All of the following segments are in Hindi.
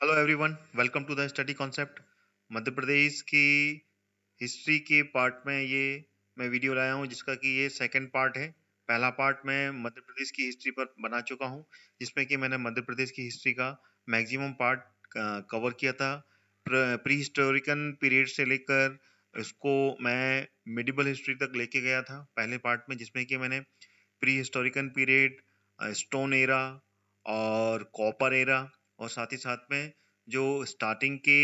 Hello everyone, welcome to the study concept. Madhya Pradesh की हिस्ट्री के पार्ट में ये मैं वीडियो लाया हूँ जिसका कि ये सेकंड पार्ट है। पहला पार्ट मैं मध्य प्रदेश की हिस्ट्री पर बना चुका हूँ जिसमें कि मैंने मध्य प्रदेश की हिस्ट्री का मैक्सिमम पार्ट कवर किया था। प्री हिस्टोरिकन पीरियड से लेकर इसको मैं मिडिवल हिस्ट्री तक लेके गया था पहले पार्ट में, जिसमें कि मैंने प्री हिस्टोरिकन पीरियड, स्टोन एरा और कॉपर एरा और साथ ही साथ में जो स्टार्टिंग के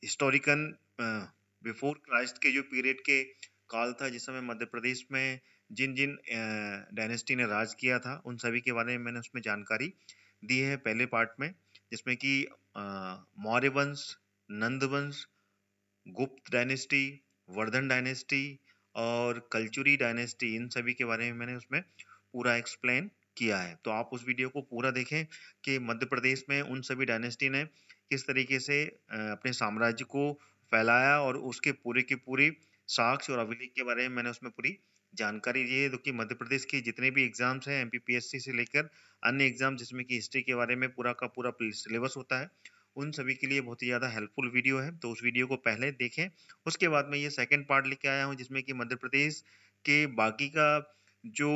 हिस्टोरिकन बिफोर क्राइस्ट के जो पीरियड के काल था जिस समय मध्य प्रदेश में जिन जिन डायनेस्टी ने राज किया था उन सभी के बारे में मैंने उसमें जानकारी दी है पहले पार्ट में, जिसमें कि मौर्य वंश, नंद वंश, गुप्त डायनेस्टी, वर्धन डायनेस्टी और कलचुरी डायनेस्टी, इन सभी के बारे में मैंने उसमें पूरा एक्सप्लेन किया है। तो आप उस वीडियो को पूरा देखें कि मध्य प्रदेश में उन सभी डायनेस्टी ने किस तरीके से अपने साम्राज्य को फैलाया और उसके पूरे की पूरी साक्ष्य और अभिलेख के बारे में मैंने उसमें पूरी जानकारी दी है। क्योंकि मध्य प्रदेश के जितने भी एग्जाम्स हैं एमपीपीएससी से लेकर अन्य एग्जाम जिसमें कि हिस्ट्री के बारे में पूरा का पूरा सिलेबस होता है, उन सभी के लिए बहुत ही ज़्यादा हेल्पफुल वीडियो है। तो उस वीडियो को पहले देखें, उसके बाद मैं ये सेकंड पार्ट लेके आया हूँ जिसमें कि मध्य प्रदेश के बाकी का जो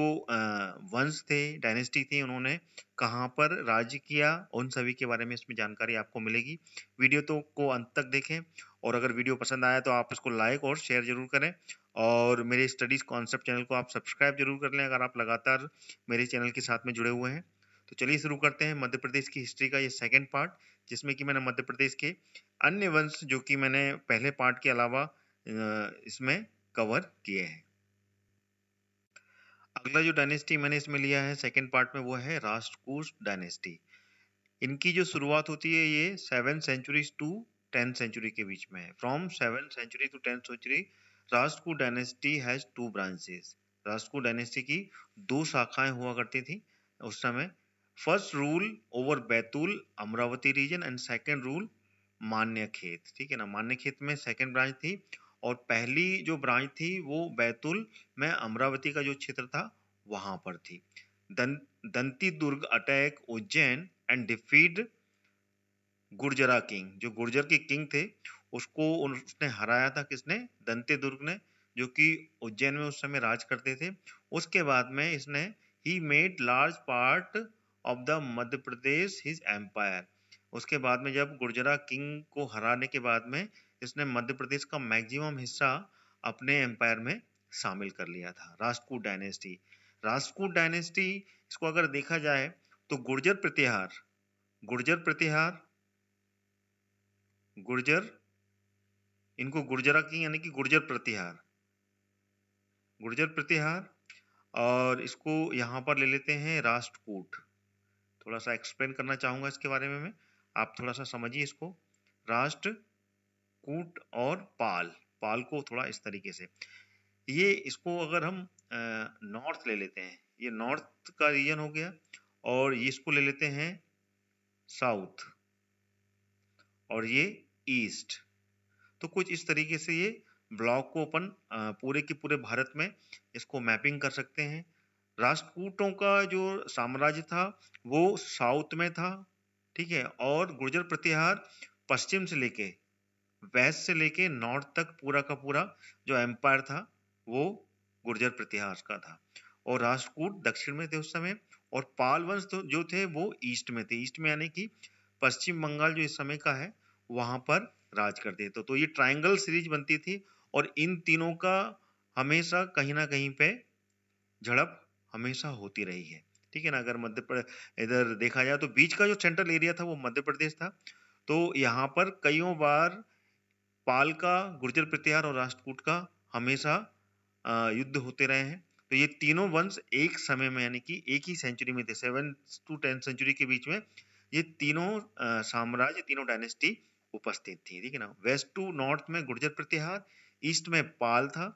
वंश थे, डायनेस्टी थी, उन्होंने कहाँ पर राज्य किया, उन सभी के बारे में इसमें जानकारी आपको मिलेगी। वीडियो तो को अंत तक देखें और अगर वीडियो पसंद आया तो आप इसको लाइक और शेयर जरूर करें और मेरे स्टडीज कॉन्सेप्ट चैनल को आप सब्सक्राइब जरूर कर लें अगर आप लगातार मेरे चैनल के साथ में जुड़े हुए हैं। तो चलिए शुरू करते हैं मध्य प्रदेश की हिस्ट्री का ये सेकंड पार्ट, जिसमें कि मैंने मध्य प्रदेश के अन्य वंश जो कि मैंने पहले पार्ट के अलावा इसमें कवर किए हैं। अगला जो डायनेस्टी मैंने इसमें लिया है सेकंड पार्ट में वो है राष्ट्रकूट डायनेस्टी। इनकी जो शुरुआत होती है ये 7th century to 10th century के बीच में है। From 7th century to 10th century Rashtrakuta dynasty has two branches. Rashtrakuta dynasty की दो शाखाएं हुआ करती थी उस समय। First rule over Betul Amravati region and second rule Manyakhet, ठीक है ना। मान्यखेत में सेकंड ब्रांच थी और पहली जो ब्रांच थी वो बैतूल में अमरावती का जो क्षेत्र था वहां पर थी। Dantidurga attack Ujjain and defeat Gurjara king. जो गुर्जर के किंग थे उसको उसने हराया था, किसने? दंते दुर्ग ने, जो कि उज्जैन में उस समय राज करते थे। उसके बाद में इसने he made large part of the Madhya Pradesh his empire. उसके बाद में जब गुर्जरा किंग को हराने के बाद में इसने मध्य प्रदेश का मैक्सिमम हिस्सा अपने एम्पायर में शामिल कर लिया था। राष्ट्रकूट डायनेस्टी, राष्ट्रकूट डायनेस्टी इसको अगर देखा जाए तो गुर्जर प्रतिहार, गुर्जर प्रतिहार, गुर्जर, इनको गुर्जरा की यानी कि गुर्जर प्रतिहार, गुर्जर प्रतिहार, और इसको यहाँ पर ले लेते हैं राष्ट्रकूट। थोड़ा सा एक्सप्लेन करना चाहूंगा इसके बारे में मैं, आप थोड़ा सा समझिए इसको। राष्ट्रकूट और पाल, पाल को थोड़ा इस तरीके से, ये इसको अगर हम नॉर्थ ले लेते हैं, ये नॉर्थ का रीजन हो गया, और ये इसको ले लेते हैं साउथ, और ये ईस्ट। तो कुछ इस तरीके से ये ब्लॉक को अपन पूरे के पूरे भारत में इसको मैपिंग कर सकते हैं। राष्ट्रकूटों का जो साम्राज्य था वो साउथ में था, ठीक है, और गुर्जर प्रतिहार पश्चिम से लेके वेस्ट से लेके नॉर्थ तक पूरा का पूरा जो एम्पायर था वो गुर्जर प्रतिहार का था, और राष्ट्रकूट दक्षिण में थे उस समय, और पाल वंश तो जो थे वो ईस्ट में थे। ईस्ट में यानी कि पश्चिम बंगाल जो इस समय का है वहां पर राज करते थे। तो ये ट्रायंगल सीरीज बनती थी और इन तीनों का हमेशा कहीं ना कहीं पे झड़प हमेशा होती रही है, ठीक है ना। अगर मध्य प्रदेश इधर देखा जाए तो बीच का जो सेंट्रल एरिया था वो मध्य प्रदेश था। तो यहाँ पर कईयों बार पाल का, गुर्जर प्रतिहार और राष्ट्रकूट का हमेशा युद्ध होते रहे हैं। तो ये तीनों वंश एक समय में यानी कि एक ही सेंचुरी में थे, 7th to 10th सेंचुरी के बीच में ये तीनों साम्राज्य, तीनों डायनेस्टी उपस्थित थी, ठीक है ना। वेस्ट टू नॉर्थ में गुर्जर प्रतिहार, ईस्ट में पाल था,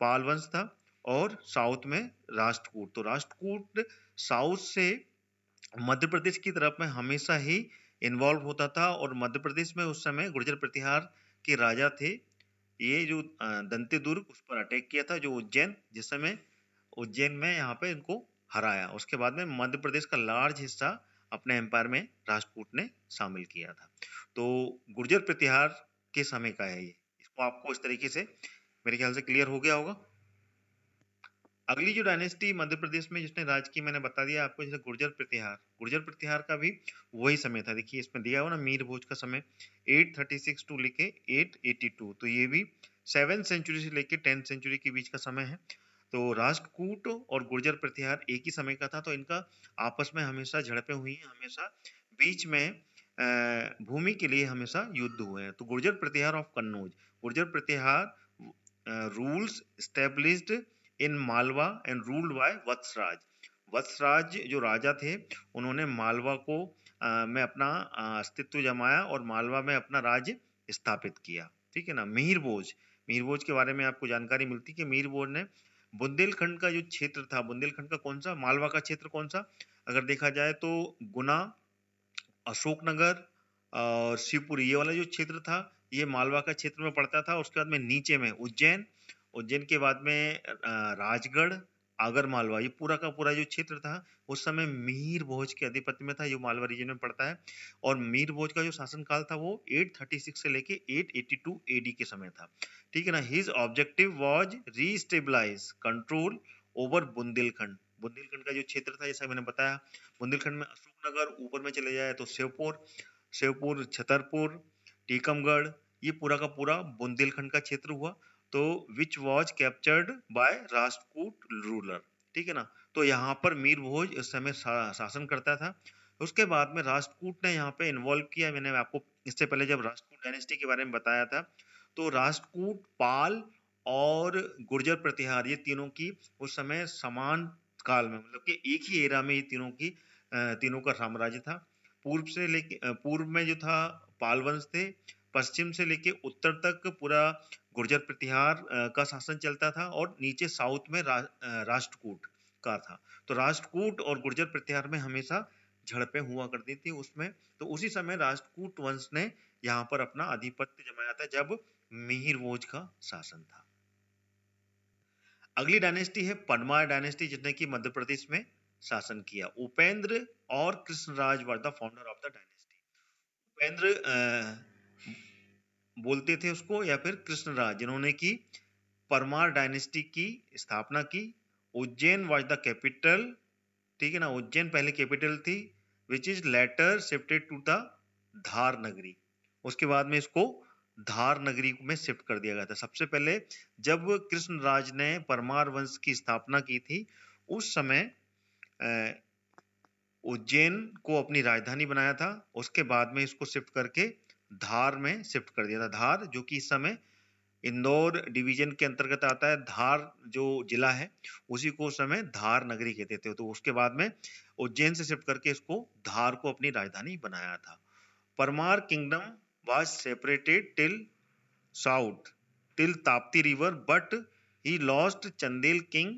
पाल वंश था, और साउथ में राष्ट्रकूट। तो राष्ट्रकूट साउथ से मध्य प्रदेश की तरफ में हमेशा ही इन्वॉल्व होता था, और मध्य प्रदेश में उस समय गुर्जर प्रतिहार के राजा थे ये जो दंते दुर्ग, उस पर अटैक किया था, जो उज्जैन, जिस समय उज्जैन में यहाँ पे इनको हराया। उसके बाद में मध्य प्रदेश का लार्ज हिस्सा अपने एम्पायर में राष्ट्रकूट ने शामिल किया था। तो गुर्जर प्रतिहार के समय का है ये। इसको आपको इस तरीके से मेरे ख्याल से क्लियर हो गया होगा। अगली जो डायनेस्टी मध्य प्रदेश में जिसने राज की, मैंने बता दिया आपको, जैसे गुर्जर प्रतिहार का भी वही समय था। देखिए इसमें दिया हुआ ना मीर भोज का समय 836 टू लेके 882, तो ये भी 7th सेंचुरी से लेके 10th सेंचुरी के बीच का समय है। तो राष्ट्रकूट और गुर्जर प्रतिहार एक ही समय का था, तो इनका आपस में हमेशा झड़पें हुई हैं, हमेशा बीच में भूमि के लिए हमेशा युद्ध हुए हैं। तो Gurjar Pratihar of Kannauj, Gurjar Pratihar rules established in Malwa and ruled by Vatsaraj. Vatsaraj जो राजा थे उन्होंने मालवा को में अपना अस्तित्व जमाया और मालवा में अपना राज्य स्थापित किया। ठीक है ना। मीर भोज के बारे में आपको जानकारी मिलती कि मीर भोज ने बुंदेलखंड का जो क्षेत्र था, बुंदेलखंड का कौन सा, मालवा का क्षेत्र कौन सा, अगर देखा जाए तो गुना, अशोकनगर और शिवपुरी, ये वाला जो क्षेत्र था ये मालवा का क्षेत्र में पड़ता था। उसके बाद में नीचे में उज्जैन, उज्जैन के बाद में राजगढ़, आगर मालवा, ये पूरा का पूरा जो क्षेत्र था उस समय मीर भोज के अधिपत्य में था, जो मालवा रीजन में पड़ता है। और मीर भोज का जो शासनकाल था वो 836 से लेके 882 एडी के समय था। ठीक है ना। His objective was restabilize control over Bundelkhand. Bundelkhand का जो क्षेत्र था जैसा मैंने बताया, बुंदेलखंड में अशोकनगर, ऊपर में चले जाए तो शिवपुर, छतरपुर, टीकमगढ़, ये पूरा का पूरा बुंदेलखंड का क्षेत्र हुआ। तो which was captured by Rashtrakuta ruler. ठीक है ना। तो यहाँ पर मीर भोज इस समय शासन करता था। उसके बाद में राष्ट्रकूट ने यहाँ पे इन्वॉल्व किया। मैंने आपको इससे पहले जब राष्ट्रकूट डायनेस्टी के बारे में बताया था, तो राष्ट्रकूट, पाल और गुर्जर प्रतिहार, ये तीनों की उस समय समान काल में, मतलब कि एक ही एरा में ये तीनों का साम्राज्य था। पूर्व में जो था पाल वंश थे, पश्चिम से लेके उत्तर तक पूरा गुर्जर प्रतिहार का शासन चलता था, और नीचे साउथ में राष्ट्रकूट का था। तो राष्ट्रकूट और गुर्जर प्रतिहार में हमेशा झड़पें हुआ करती थी उसमें। तो उसी समय राष्ट्रकूट वंश ने यहाँ पर अपना आधिपत्य जमाया था जब मिहिर भोज का शासन था। अगली डायनेस्टी है परमार डायनेस्टी, जिसने कि मध्य प्रदेश में शासन किया। उपेंद्र और Krishnaraja were the founder of the dynasty. Upendra बोलते थे उसको, या फिर कृष्णराज, जिन्होंने की परमार डायनेस्टी की स्थापना की। Ujjain was the capital. ठीक है ना। उज्जैन पहले कैपिटल थी, which is later shifted to the Dhar Nagari. उसके बाद में इसको धार नगरी में शिफ्ट कर दिया गया था। सबसे पहले जब कृष्णराज ने परमार वंश की स्थापना की थी, उस समय उज्जैन को अपनी राजधानी बनाया था। उसके बाद में इसको शिफ्ट करके धार में शिफ्ट कर दिया था। धार जो कि इस समय इंदौर डिवीजन के अंतर्गत आता है। धार जो जिला है उसी को उस समय धार नगरी कहते थे। तो उसके बाद में उज्जैन से शिफ्ट करके इसको धार को अपनी राजधानी बनाया था। Parmar kingdom was separated till south till Tapti river, but he lost Chandel king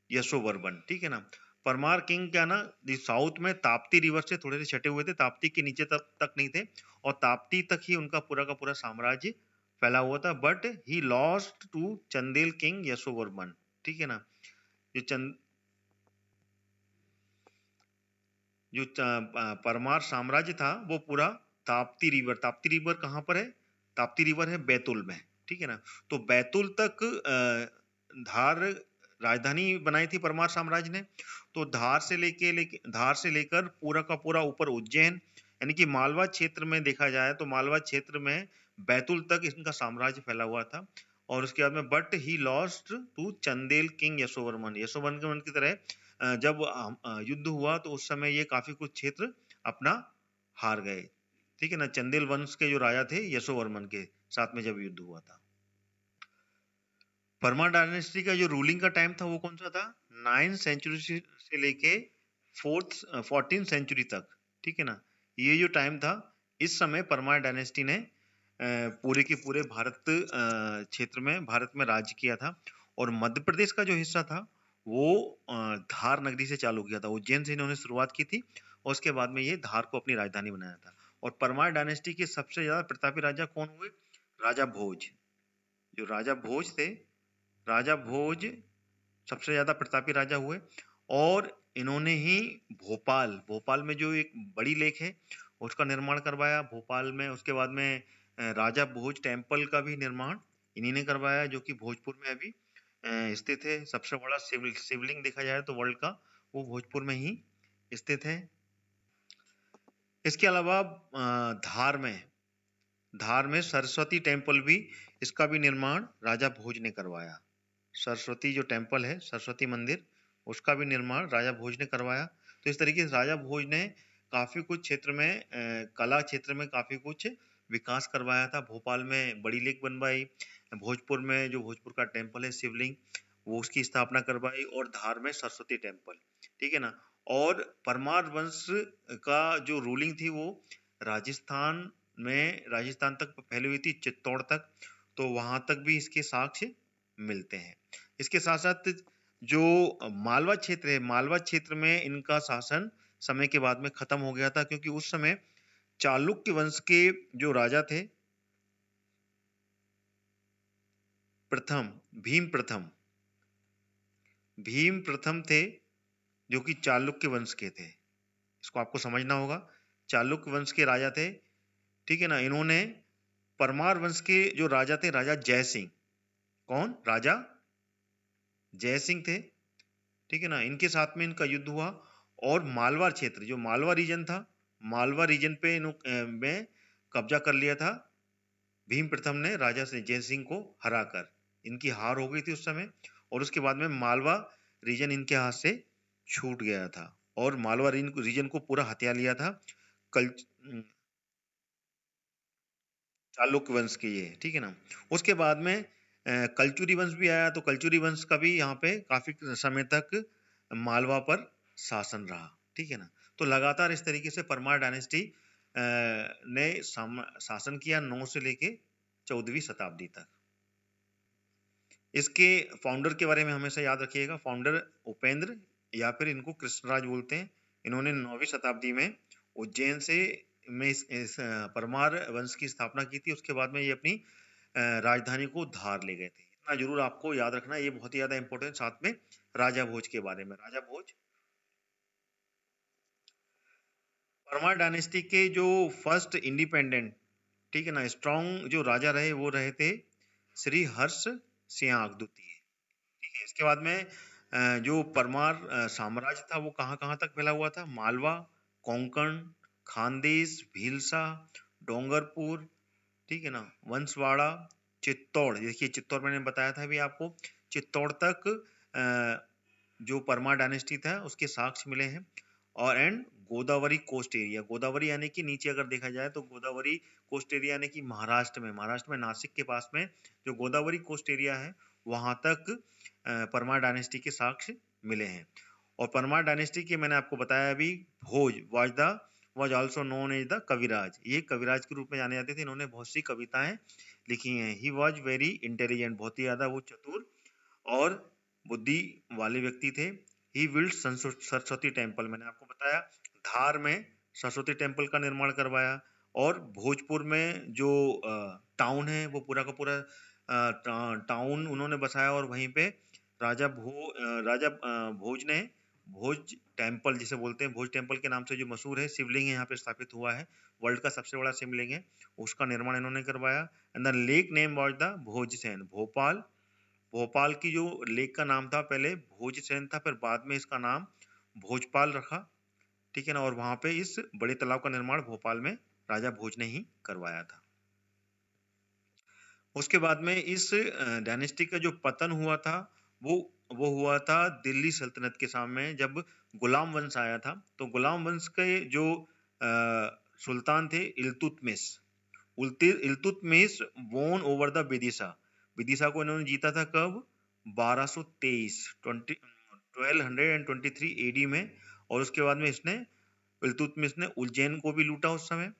Yashovarman. ठीक है ना। परमार किंग क्या ना, साउथ में ताप्ती रिवर से थोड़े से छटे हुए थे, ताप्ती के नीचे तक नहीं थे, और ताप्ती तक ही उनका पूरा का पूरा साम्राज्य फैला हुआ था। But he lost to Chandel king Yashovarman. ठीक है ना। जो परमार साम्राज्य था वो पूरा ताप्ती रिवर कहाँ पर है, ताप्ती रिवर है बैतूल में। ठीक है ना। तो बैतूल तक धार राजधानी बनाई थी परमार साम्राज्य ने। तो धार से लेकर पूरा का पूरा ऊपर उज्जैन, यानी कि मालवा क्षेत्र में देखा जाए तो मालवा क्षेत्र में बैतूल तक इनका साम्राज्य फैला हुआ था। और उसके बाद में but he lost to Chandel king Yashovarman की तरह जब युद्ध हुआ तो उस समय ये काफी कुछ क्षेत्र अपना हार गए। ठीक है ना। चंदेल वंश के जो राजा थे यशोवर्मन के साथ में जब युद्ध हुआ था। परमार डायनेस्टी का जो रूलिंग का टाइम था वो कौन सा था, 9th सेंचुरी से लेके 14th सेंचुरी तक। ठीक है ना। ये जो टाइम था, इस समय परमार डायनेस्टी ने पूरे के पूरे क्षेत्र में भारत में राज्य किया था। और मध्य प्रदेश का जो हिस्सा था वो धार नगरी से चालू किया था। उज्जैन से इन्होंने शुरुआत की थी और उसके बाद में ये धार को अपनी राजधानी बनाया था। और परमार डायनेस्टी के सबसे ज्यादा प्रतापी राजा कौन हुए, राजा भोज। जो राजा भोज थे, राजा भोज सबसे ज्यादा प्रतापी राजा हुए। और इन्होंने ही भोपाल में जो एक बड़ी लेक है उसका निर्माण करवाया भोपाल में। उसके बाद में राजा भोज टेम्पल का भी निर्माण इन्हीं ने करवाया, जो कि भोजपुर में अभी स्थित है। सबसे बड़ा शिवलिंग देखा जाए तो वर्ल्ड का, वो भोजपुर में ही स्थित है। इसके अलावा धार में सरस्वती टेम्पल भी, इसका भी निर्माण राजा भोज ने करवाया। सरस्वती जो टेम्पल है, सरस्वती मंदिर, उसका भी निर्माण राजा भोज ने करवाया। तो इस तरीके से राजा भोज ने काफी कुछ क्षेत्र में कला क्षेत्र में काफी कुछ विकास करवाया था। भोपाल में बड़ी लेक बनवाई, भोजपुर में जो भोजपुर का टेम्पल है शिवलिंग, वो उसकी स्थापना करवाई, और धार में सरस्वती टेम्पल, ठीक है ना। और परमार वंश का जो रूलिंग थी वो राजस्थान तक फैली हुई थी, चित्तौड़ तक, तो वहां तक भी इसके साक्ष्य मिलते हैं। इसके साथ साथ जो मालवा क्षेत्र है, मालवा क्षेत्र में इनका शासन समय के बाद में खत्म हो गया था, क्योंकि उस समय चालुक्य वंश के जो राजा थे भीम प्रथम थे, जो कि चालुक्य वंश के थे। इसको आपको समझना होगा, चालुक्य वंश के राजा थे, ठीक है ना। इन्होंने परमार वंश के जो राजा थे, राजा जय सिंह, कौन? राजा जय सिंह थे, ठीक है ना। इनके साथ में इनका युद्ध हुआ, और मालवा क्षेत्र, जो मालवा रीजन था, मालवा रीजन पे में कब्जा कर लिया था भीम प्रथम ने, राजा से जय सिंह को हराकर। इनकी हार हो गई थी उस समय, और उसके बाद में मालवा रीजन इनके हाथ से छूट गया था, और मालवा रीजन को पूरा हथिया लिया था कल चालुक्य वंश के ये, ठीक है ना। उसके बाद में कलचुरी वंश भी आया, तो कलचुरी वंश का भी यहाँ पे काफी समय तक मालवा पर शासन रहा, ठीक है ना। तो लगातार इस तरीके से परमार डायनेस्टी ने शासन किया 9 से लेके 14वीं शताब्दी तक। इसके फाउंडर के बारे में हमेशा याद रखिएगा, फाउंडर उपेंद्र, या फिर इनको कृष्णराज बोलते हैं। इन्होंने 9वीं शताब्दी में उज्जैन में इस परमार वंश की स्थापना की थी। उसके बाद में ये अपनी राजधानी को धार ले गए थे। इतना जरूर आपको याद रखना, ये बहुत ही ज्यादा इंपॉर्टेंट। साथ में राजा भोज के बारे में, राजा भोज परमार डायनेस्टी के जो फर्स्ट इंडिपेंडेंट, ठीक है ना, स्ट्रॉन्ग जो राजा रहे, वो रहे थे श्री हर्ष सिंह द्वितीय, ठीक है। इसके बाद में जो परमार साम्राज्य था वो कहाँ कहाँ तक फैला हुआ था? मालवा, कोंकण, खानदेश, भीलसा, डोंगरपुर, ठीक है ना, वंशवाड़ा, चित्तौड़। देखिए चित्तौड़ मैंने बताया था अभी आपको, चित्तौड़ तक जो परमार डायनेस्टी था उसके साक्ष्य मिले हैं। और and Godavari coast area, Godavari यानी कि नीचे अगर देखा जाए तो गोदावरी कोस्ट एरिया यानी कि महाराष्ट्र में नासिक के पास में जो गोदावरी कोस्ट एरिया है, वहां तक परमार डायनेस्टी के साक्ष्य मिले हैं। और परमार डायनेस्टी के मैंने आपको बताया अभी, भोज was also known as the कविराज, ये कविराज के रूप में जाने जाते थे। इन्होंने बहुत सी कविताएं लिखी हैं। ही वॉज वेरी इंटेलिजेंट, बहुत ही ज्यादा वो चतुर और बुद्धि वाले व्यक्ति थे। ही बिल्ड सरस्वती टेम्पल, मैंने आपको बताया धार में सरस्वती टेम्पल का निर्माण करवाया। और भोजपुर में जो टाउन है वो पूरा का पूरा टाउन उन्होंने बसाया, और वहीं पे राजा भोज ने भोज टेम्पल जिसे बोलते हैं, भोज टेम्पल के नाम से जो मशहूर है, शिवलिंग यहाँ पे स्थापित हुआ है, वर्ल्ड का सबसे बड़ा शिवलिंग है, उसका निर्माण इन्होंने करवाया। And the lake name was the Bhojsen, Bhopal की जो लेक का नाम था पहले भोजसेन था, फिर बाद में इसका नाम भोजपाल रखा, ठीक है ना। और वहां पे इस बड़े तालाब का निर्माण भोपाल में राजा भोज ने ही करवाया था। उसके बाद में इस डायनेस्टी का जो पतन हुआ था वो हुआ था दिल्ली सल्तनत के सामने, जब गुलाम वंश आया था। तो गुलाम वंश के जो सुल्तान थे इल्तुतमिश वोन ओवर द विदिशा को इन्होंने जीता था कब? 1223 एडी में। और उसके बाद में इल्तुतमिश ने उज्जैन को भी लूटा उस समय।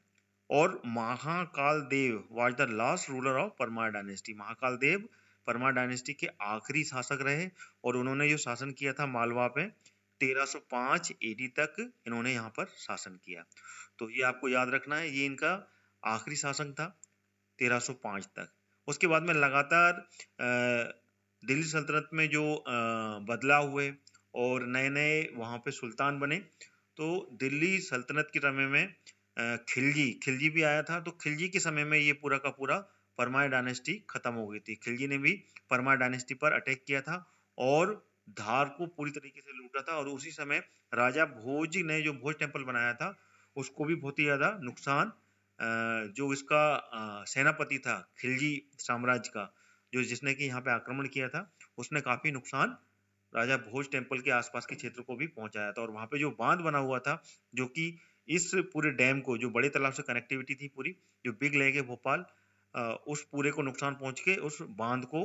और Mahakal Dev was the last ruler of Parmar dynasty, Mahakal Dev Parmar dynasty के आखिरी शासक रहे, और उन्होंने जो शासन किया था मालवा पे 1305 एडी तक इन्होंने यहाँ पर शासन किया। तो ये आपको याद रखना है, ये इनका आखिरी शासन था 1305 तक। उसके बाद में लगातार दिल्ली सल्तनत में जो बदलाव हुए और नए नए वहाँ पे सुल्तान बने। तो दिल्ली सल्तनत के समय में खिलजी भी आया था। तो खिलजी के समय में ये पूरा का पूरा परमार डायनेस्टी खत्म हो गई थी। खिलजी ने भी परमार डायनेस्टी पर अटैक किया था और धार को पूरी तरीके से लूटा था। और उसी समय राजा भोज ने जो भोज टेम्पल बनाया था उसको भी बहुत ही ज्यादा नुकसान, जो इसका सेनापति था खिलजी साम्राज्य का, जो जिसने कि यहाँ पे आक्रमण किया था, उसने काफी नुकसान राजा भोज टेम्पल के आसपास के क्षेत्र को भी पहुंचाया था। और वहां पे जो बांध बना हुआ था, जो कि इस पूरे डैम को, जो बड़े तालाब से कनेक्टिविटी थी पूरी, जो बिग लेक है भोपाल, उस पूरे को नुकसान पहुंच के उस बांध को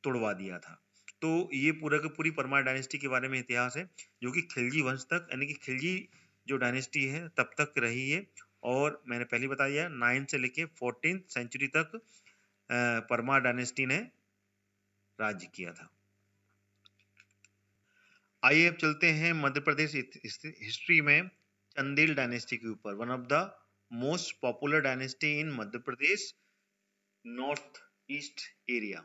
तोड़वा दिया था। तो ये पूरा की पूरी परमार डायनेस्टी के बारे में इतिहास है, जो कि खिलजी वंश तक, यानी कि खिलजी जो डायनेस्टी है तब तक रही है। और मैंने पहले बता दिया 9 से लेके 14th सेंचुरी तक परमार डायनेस्टी ने राज्य किया था। आइए अब चलते हैं मध्य प्रदेश हिस्ट्री में चंदेल डायनेस्टी के ऊपर। One of the most popular dynasty in Madhya Pradesh north east area,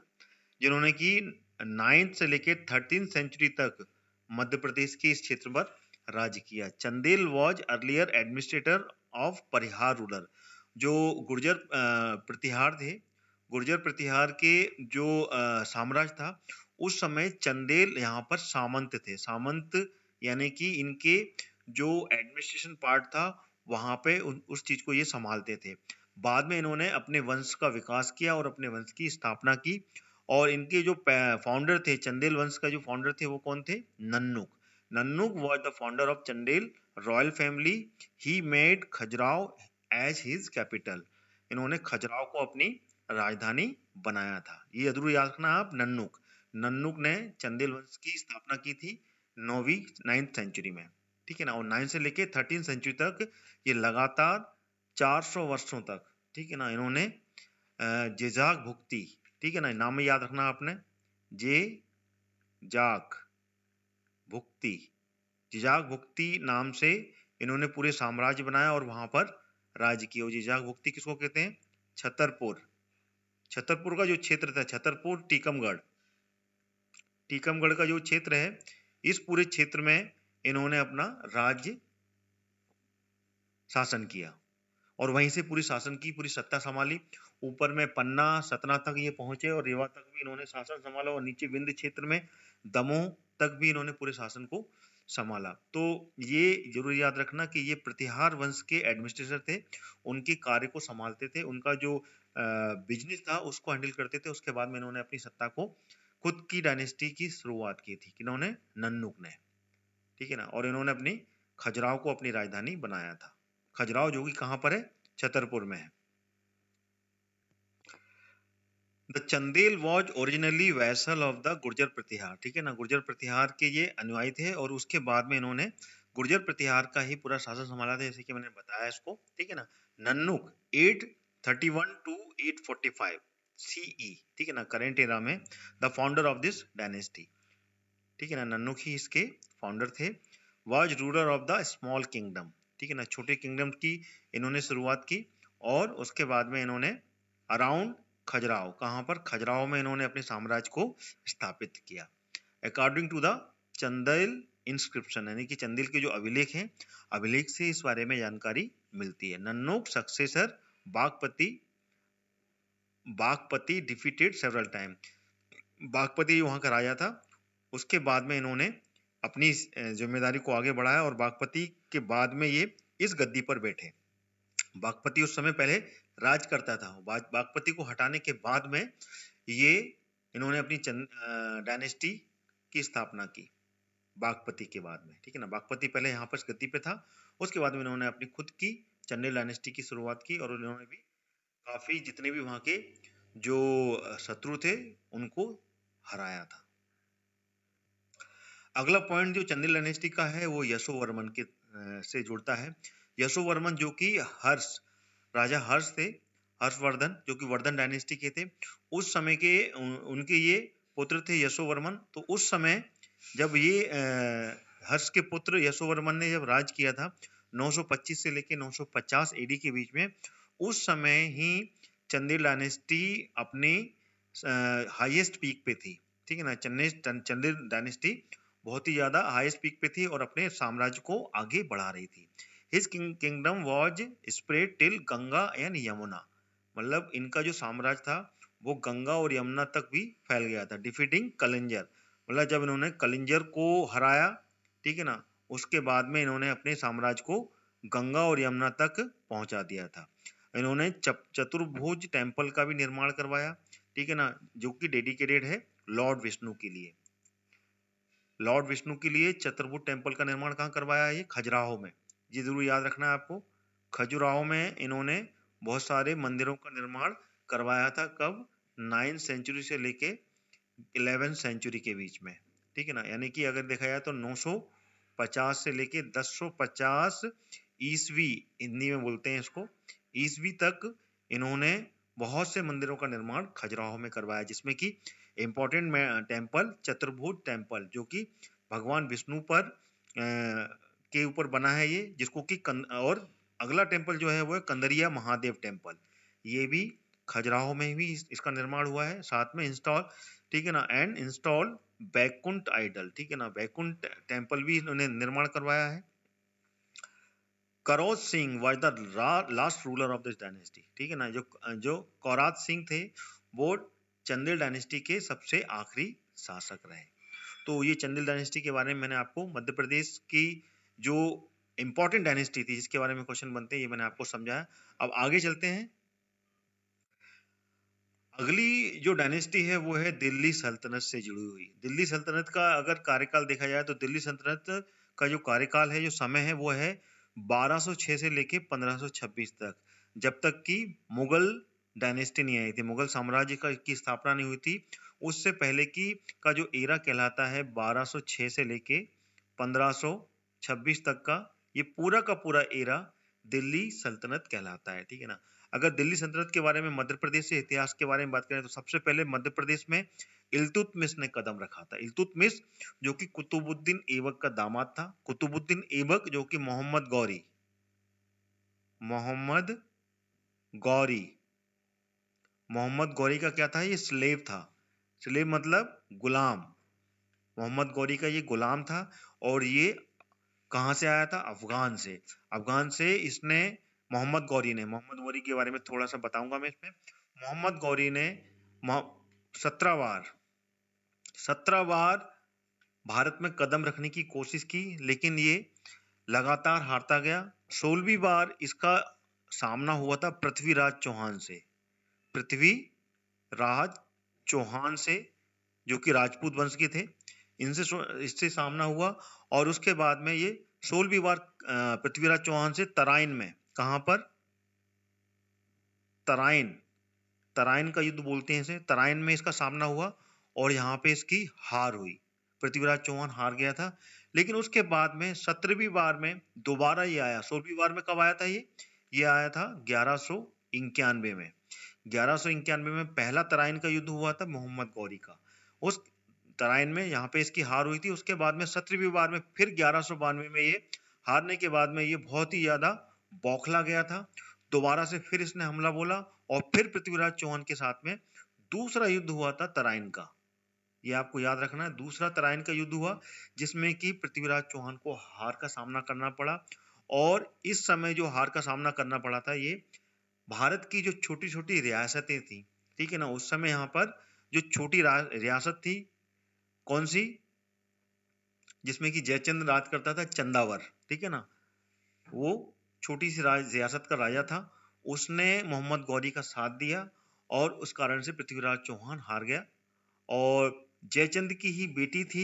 जिन्होंने कि 9th से लेके 13th सेंचुरी तक मध्य प्रदेश के इस क्षेत्र पर राज्य किया। Chandel was earlier administrator of Parihar rural. जो गुर्जर प्रतिहार थे, गुर्जर प्रतिहार के जो साम्राज्य था, उस समय चंदेल यहाँ पर सामंत थे। सामंत यानी कि इनके जो एडमिनिस्ट्रेशन पार्ट था वहां पे उस चीज को ये संभालते थे। बाद में इन्होंने अपने वंश का विकास किया और अपने वंश की स्थापना की। और इनके जो फाउंडर थे, चंदेल वंश का जो फाउंडर थे, वो कौन थे? Nannuk. Nannuk was the founder of Chandel royal family. He made Khajuraho as his capital. इन्होंने खजुराहो को अपनी राजधानी बनाया था। ये जरूर याद रखना आप, नन्नुक। नन्नुक ने चंदेल वंश की स्थापना की थी 9th सेंचुरी में, ठीक है ना। और 9 से लेके 13th सेंचुरी तक ये लगातार 400 वर्षों तक, ठीक है ना, इन्होंने जेजाक भुक्ति, ठीक है ना, नाम में याद रखना आपने, जेजाक भुक्ति, जेजाक भुक्ति नाम से इन्होंने पूरे साम्राज्य बनाया और वहां पर राज्य किया। जेजाक भुक्ति किसको कहते हैं? छतरपुर। छतरपुर का जो क्षेत्र था, छतरपुर टीकमगढ़, टीकमगढ़ का जो क्षेत्र है, इस पूरे क्षेत्र में इन्होंने अपना राज्य शासन किया और वहीं से पूरी शासन की पूरी सत्ता संभाली। ऊपर में पन्ना सतना तक ये पहुंचे और रेवा तक भी इन्होंने शासन संभाला, और नीचे विंध्य क्षेत्र में दमोह तक भी इन्होंने पूरे शासन को संभाला। तो ये जरूर याद रखना कि ये प्रतिहार वंश के एडमिनिस्ट्रेटर थे, उनके कार्य को संभालते थे, उनका जो बिजनेस था उसको हैंडल करते थे। उसके बाद में इन्होंने अपनी सत्ता को, खुद की डायनेस्टी की शुरुआत की थी, किन्होंने? नन्नुक ने, ठीक है ना। और इन्होंने अपनी खजुराहो को अपनी राजधानी बनाया था। खजुराहो जो कि कहां पर है? छतरपुर में है। The Chandel was originally vassal of the Gurjar Pratihar, ठीक है ना। गुर्जर प्रतिहार के ये अनुयायी थे और उसके बाद में इन्होंने गुर्जर प्रतिहार का ही पूरा शासन संभाला था, जैसे कि मैंने बताया इसको, ठीक है ना। नन्नुक 831 to 845 CE, ठीक है ना, करेंट एरा में the founder of this dynasty, ठीक है ना, नन्नुक ही इसके फाउंडर थे। Was ruler of the small kingdom, ठीक है ना, छोटे किंगडम की इन्होंने शुरुआत की। और उसके बाद में इन्होंने अराउंड खजुराहो, कहां पर? खजुराहो में इन्होंने अपने साम्राज्य को स्थापित किया। According to the Chandel inscription, यानी कि चंदेल के जो अभिलेख हैं, अभिलेख से इस बारे में जानकारी मिलती है। Nannuk successor Bagpati, Bagpati defeated several time, Bagpati वहां का राजा था। उसके बाद में इन्होंने अपनी जिम्मेदारी को आगे बढ़ाया और बागपति के बाद में ये इस गद्दी पर बैठे। बागपति उस समय पहले राज करता था, बागपति को हटाने के बाद में ये इन्होंने अपनी डायनेस्टी की स्थापना की, बागपति के बाद में, ठीक है ना। बागपति पहले यहाँ पर गद्दी पे था, उसके बाद में इन्होंने अपनी खुद की चंदेल डायनेस्टी की शुरुआत की और इन्होंने भी काफी जितने भी वहां के जो शत्रु थे उनको हराया था। अगला पॉइंट जो चंदेल डायनेस्टी का है वो यशोवर्मन के से जुड़ता है। यशोवर्मन जो कि राजा हर्ष थे, हर्षवर्धन, जो कि वर्धन डायनेस्टी के थे, उस समय के उनके ये पुत्र थे यशोवर्मन। तो उस समय जब ये हर्ष के पुत्र यशोवर्मन ने जब राज किया था 925 से लेके 950 एडी के बीच में, उस समय ही चंदेल डायनेस्टी अपनी हाईएस्ट पीक पे थी, ठीक है ना। चंदेल डायनेस्टी बहुत ही ज्यादा हाईएस्ट पीक पे थी और अपने साम्राज्य को आगे बढ़ा रही थी। His kingdom was spread till Ganga and Yamuna, मतलब इनका जो साम्राज्य था वो गंगा और यमुना तक भी फैल गया था। डिफीटिंग कलिंजर, मतलब जब इन्होंने कलिंजर को हराया, ठीक है ना, उसके बाद में इन्होंने अपने साम्राज्य को गंगा और यमुना तक पहुंचा दिया था। इन्होंने चतुर्भुज टेम्पल का भी निर्माण करवाया, ठीक है ना, जो कि डेडिकेटेड है लॉर्ड विष्णु के लिए। लॉर्ड विष्णु के लिए चतुर्भुज टेम्पल का निर्माण कहाँ करवाया है? ये खजुराहो में। ये जरूर याद रखना है आपको। खजुराहो में इन्होंने बहुत सारे मंदिरों का निर्माण करवाया था। कब? 9th सेंचुरी से लेके 11th सेंचुरी के बीच में, ठीक है ना, यानी कि अगर देखा जाए तो 950 से लेके 1050 ईस्वी, हिंदी में बोलते हैं इसको, ईस्वी तक इन्होंने बहुत से मंदिरों का निर्माण खजुराहो में करवाया, जिसमें कि इम्पोर्टेंट टेम्पल चतुर्भुज टेम्पल, जो कि भगवान विष्णु पर के ऊपर बना है ये, जिसको कि और अगला टेम्पल जो है वो है कंदरिया महादेव टेम्पल, ये भी खजुराहो में भी इसका निर्माण हुआ है। साथ में इंस्टॉल, ठीक है ना, एंड इंस्टॉल बैकुंठ आइडल, ठीक है ना, बैकुंठ टेम्पल भी इन्होंने निर्माण करवाया है। Karoj Singh was the last ruler of this dynasty, ठीक है ना, जो कौराज सिंह थे वो चंदेल डायनेस्टी के सबसे आखिरी शासक रहे। तो ये चंदेल डायनेस्टी के बारे में मैंने आपको, मध्य प्रदेश की जो इंपॉर्टेंट डायनेस्टी थी जिसके बारे में क्वेश्चन बनते हैं, ये मैंने आपको समझाया। अब आगे चलते हैं। अगली जो डायनेस्टी है वो है दिल्ली सल्तनत से जुड़ी हुई। दिल्ली सल्तनत का अगर कार्यकाल देखा जाए तो दिल्ली सल्तनत का जो कार्यकाल है, जो समय है, वो है 1206 से लेके 1526 तक, जब तक कि मुगल डायनेस्टी नहीं आई थी, मुगल साम्राज्य की स्थापना नहीं हुई थी। उससे पहले की का जो एरा कहलाता है 1206 से लेके 1526 तक का, ये पूरा का पूरा एरा दिल्ली सल्तनत कहलाता है, ठीक है ना। अगर दिल्ली सल्तनत के बारे में, मध्य प्रदेश से इतिहास के बारे में बात करें तो सबसे पहले मध्य प्रदेश में इल्तुतमिश ने कदम रखा था। इल्तुतमिश जो कि कुतुबुद्दीन ऐबक का दामाद था। कुतुबुद्दीन ऐबक जो कि मोहम्मद गौरी का क्या था? ये स्लेव था। स्लेव मतलब गुलाम। मोहम्मद गौरी का ये गुलाम था और ये कहाँ से आया था? अफगान से। अफगान से इसने मोहम्मद गौरी के बारे में थोड़ा सा बताऊंगा मैं इसमें। मोहम्मद गौरी ने 17 बार भारत में कदम रखने की कोशिश की, लेकिन ये लगातार हारता गया। 16वीं बार इसका सामना हुआ था पृथ्वीराज चौहान से, जो कि राजपूत वंश के थे। इससे सामना हुआ और उसके बाद में ये 16वीं बार पृथ्वीराज चौहान से तराइन में, कहां पर? तराइन का युद्ध बोलते हैं इसे। तराइन में इसका सामना हुआ और यहाँ पे इसकी हार हुई। पृथ्वीराज चौहान हार गया था। लेकिन उसके बाद में 17वीं बार में दोबारा ये आया। 16वीं बार में कब आया था ये आया था 1191 में। 1191 में पहला तराइन का युद्ध हुआ था मोहम्मद गौरी का। उस तराइन में यहाँ पे इसकी हार हुई थी। उसके बाद में 17वीं बार में फिर 1192 में ये हारने के बाद में ये बहुत ही ज्यादा बौखला गया था। दोबारा से फिर इसने हमला बोला और फिर पृथ्वीराज चौहान के साथ में दूसरा युद्ध हुआ था तराइन का। ये आपको याद रखना है, दूसरा तराइन का युद्ध हुआ जिसमें कि पृथ्वीराज चौहान को हार का सामना करना पड़ा। और इस समय जो हार का सामना करना पड़ा था, ये भारत की जो छोटी छोटी रियासतें थी, ठीक है ना, उस समय यहाँ पर जो छोटी रियासत थी, कौन सी? जिसमें कि जयचंद राज करता था, चंदावर, ठीक है ना, वो छोटी सी रियासत का राजा था। उसने मोहम्मद गौरी का साथ दिया और उस कारण से पृथ्वीराज चौहान हार गया। और जयचंद की ही बेटी थी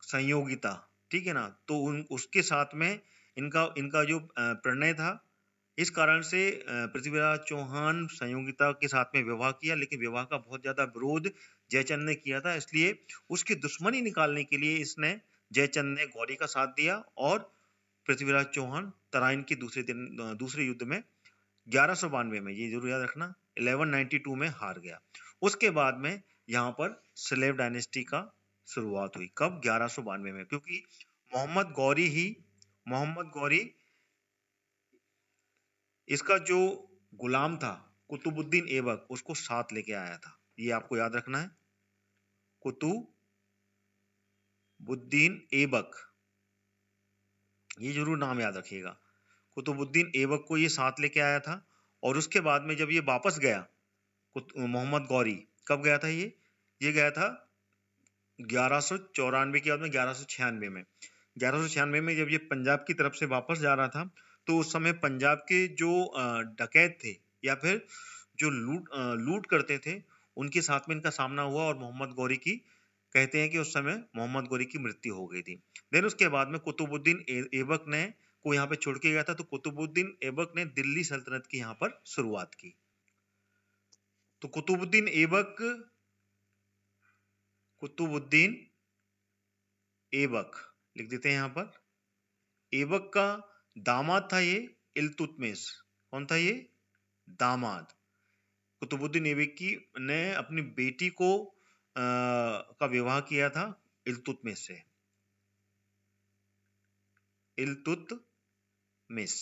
संयोगिता, ठीक है ना, तो उसके साथ में इनका जो प्रणय था, इस कारण से पृथ्वीराज चौहान संयोगिता के साथ में विवाह किया। लेकिन विवाह का बहुत ज्यादा विरोध जयचंद ने किया था, इसलिए उसकी दुश्मनी निकालने के लिए जयचंद ने गौरी का साथ दिया और पृथ्वीराज चौहान तराइन के दूसरे युद्ध में 1192 में, ये जरूर याद रखना, 1192 में हार गया। उसके बाद में यहाँ पर स्लेव डायनेस्टी का शुरुआत हुई। कब? 1192 में, क्योंकि मोहम्मद गौरी इसका जो गुलाम था कुतुबुद्दीन ऐबक, उसको साथ लेके आया था। ये आपको याद रखना है, कुतुबुद्दीन ऐबक, ये जरूर नाम याद रखिएगा। कुतुबुद्दीन ऐबक को ये साथ लेके आया था और उसके बाद में जब ये वापस गया मोहम्मद गौरी, कब गया था ये गया था 1194 के बाद में 1196 में। 1196 में जब ये पंजाब की तरफ से वापस जा रहा था तो उस समय पंजाब के जो डकैत थे या फिर जो लूट करते थे उनके साथ में इनका सामना हुआ और मोहम्मद गौरी की, कहते हैं कि उस समय मोहम्मद गौरी की मृत्यु हो गई थी। देन उसके बाद में कुतुबुद्दीन ऐबक ने को यहाँ पे छोड़ के गया था, तो कुतुबुद्दीन ऐबक ने दिल्ली सल्तनत की यहाँ पर शुरुआत की। तो कुतुबुद्दीन ऐबक लिख देते हैं यहाँ पर। ऐबक का दामाद था ये इल्तुतमिश। कौन था ये? दामाद। कुतुबुद्दीन ऐबक की ने अपनी बेटी को का विवाह किया था इल्तुतमिश से। इल्तुतमिश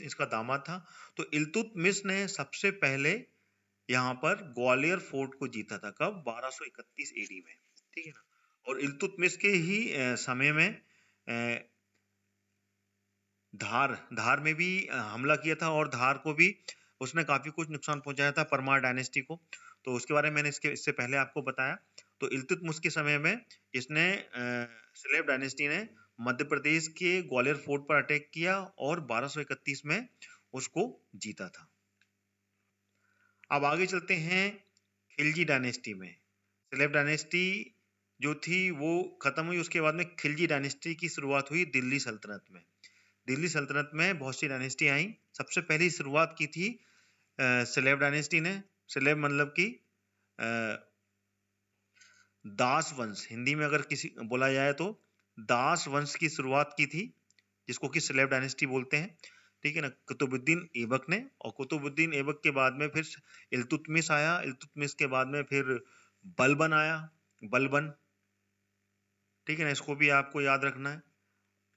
इसका दामाद था। तो इल्तुतमिश ने सबसे पहले यहाँ पर ग्वालियर फोर्ट को जीता था। कब? 1231 एडी में, ठीक है ना। और इल्तुतमिश के ही समय में धार में भी हमला किया था और धार को भी उसने काफी कुछ नुकसान पहुंचाया था परमार डायनेस्टी को। तो उसके बारे में मैंने इससे पहले आपको बताया। तो इल्तुतमिश के समय में इसने सलेब डायनेस्टी ने मध्य प्रदेश के ग्वालियर फोर्ट पर अटैक किया और 1231 में उसको जीता था। अब आगे चलते हैं खिलजी डायनेस्टी में। सलेब डायनेस्टी जो थी वो खत्म हुई, उसके बाद में खिलजी डायनेस्टी की शुरुआत हुई दिल्ली सल्तनत में। दिल्ली सल्तनत में बहुत सी डायनेस्टी आई। सबसे पहली शुरुआत की थी सलेब डायनेस्टी ने। सलेब मतलब कि दास वंश, हिंदी में अगर किसी बोला जाए तो दास वंश की शुरुआत की थी, जिसको कि सलेब डायनेस्टी बोलते हैं, ठीक है ना, कुतुबुद्दीन ऐबक ने। और कुतुबुद्दीन ऐबक के बाद में फिर इल्तुतमिश आया। इल्तुतमिश के बाद में फिर बलबन आया, बलबन, ठीक है ना, इसको भी आपको याद रखना है।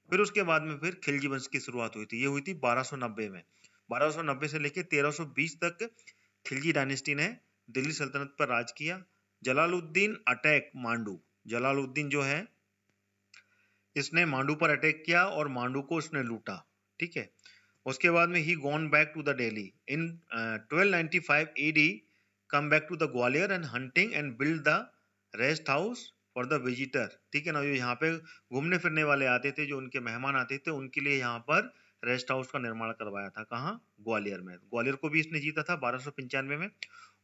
फिर उसके बाद में फिर खिलजी वंश की शुरुआत हुई थी। ये हुई थी 1290 में। 1290 से लेके 1320 तक खिलजी डायनेस्टी ने दिल्ली सल्तनत पर राज किया। जलालुद्दीन अटैक मांडू, जलालुद्दीन जो है इसने मांडू पर अटैक किया और मांडू को इसने लूटा, ठीक है। उसके बाद में he gone back to the Delhi in 1295 AD, come back to the Gwalior and hunting and build the rest house for the visitor, ठीक है ना। जो यहाँ पे घूमने फिरने वाले आते थे, जो उनके मेहमान आते थे, उनके लिए यहाँ पर रेस्ट हाउस का निर्माण करवाया था। कहाँ? ग्वालियर में। ग्वालियर को भी इसने जीता था 1295 में।